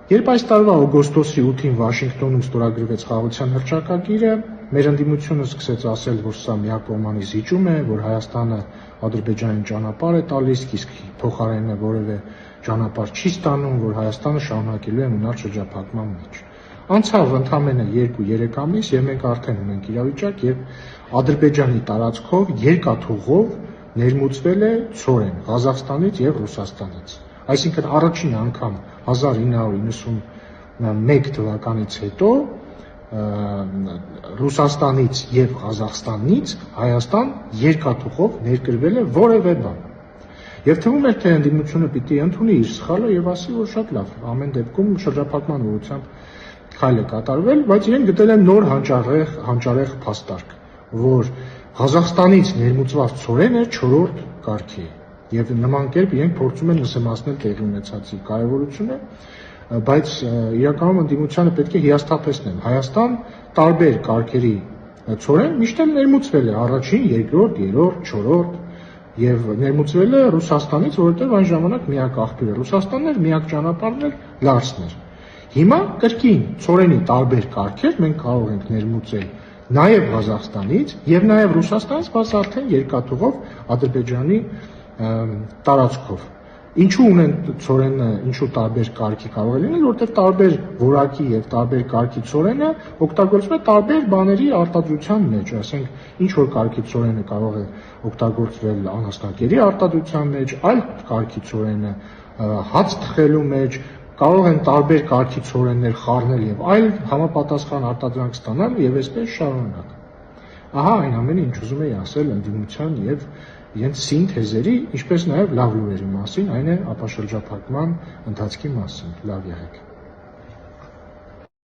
Երբ այս տարվա օգոստոսի 8-ին Վաշինգտոնում ստորագրվեց խաղաղության հռչակագիրը, մեր ընդդիմությունը սկսեց ասել, որ սա միակողմանի զիջում է, որ Հայաստանը Ադրբեջանին ճանապարհ է տալիս, իսկ փոխարենը որևէ ճանապարհ չի ստանում, որ Հայաստանը շարունակելու է մնալ շրջափակման մեջ։ Անցավ ընդամենը 2-3 ամիս, եւ մենք արդեն ունենք իրավիճակ, երբ Ադրբեջանի տարածքով երկաթուղով ներմուծվել է ցորեն Ղազախստանից եւ Ռուսաստանից։ Այսինքն առաջին անգամ 1991 թվականից հետո Ռուսաստանից եւ Ղազախստանից Հայաստան երկաթուղով ներկրվել է որևէ բան։ Եվ թվում էր, թե ընդդիմությունը պիտի ընդունի իր սխալը եւ ասի, որ շատ լավ, ամեն դեպքում շրջափակման ուղղությամբ քայլ է կատարվել, բայց իրենք գտել են նոր հանճարեղ փաստարկ, որ Ղազախստանից ներմուծված ցորենը 4-րդ կարգի է։ Եվ նման կերպ իրենք փորձում են նսեմացնել տեղի ունեցածի կարևորությունը, բայց իրականում ընդդիմությանը պետք է հիասթափեցնել։ Հայաստան տարբեր կարգերի ցորեն միշտ էլ ներմուծվել է առաջին, երկրորդ, երրորդ, չորրորդ եւ ներմուծվել է Ռուսաստանից, որովհետեւ այն ժամանակ միակ աղբյուրը Ռուսաստանն էր, միակ ճանապարհն էր Լարսն էր։ Հիմա կրկին ցորենի տարբեր կարգեր մենք կարող ենք ներմուծել նաեւ Ղազախստանից եւ նաեւ Ռուսաստանից, բայց արդեն երկաթուղով Ադրբեջանի տարածքով։ Ինչու ունեն ցորենը, ինչու տարբեր կարգի կարող է լինել, որովհետև տարբեր որակի եւ տարբեր կարգի ցորենը օգտագործվում է տարբեր բաների արտադրության մեջ, ասենք ինչ որ կարգի ցորենը կարող է օգտագործվել անասնակերի արտադրության մեջ, այլ կարգի ցորենը հաց թխելու մեջ, կարող են տարբեր կարգի ցորեններ խառնել եւ այլ համապատասխան արտադրանք ստանալ եւ այսպես շարունակ։ Ահա այն ամենը, ինչ ուզում էի ասել ընդդիմության եւ իրենց սինթեզերի, ինչպես նաեւ լավ լուրերի մասին, այն է ապաշրջափակման ընթացքի մասին։ Լավ եղեք։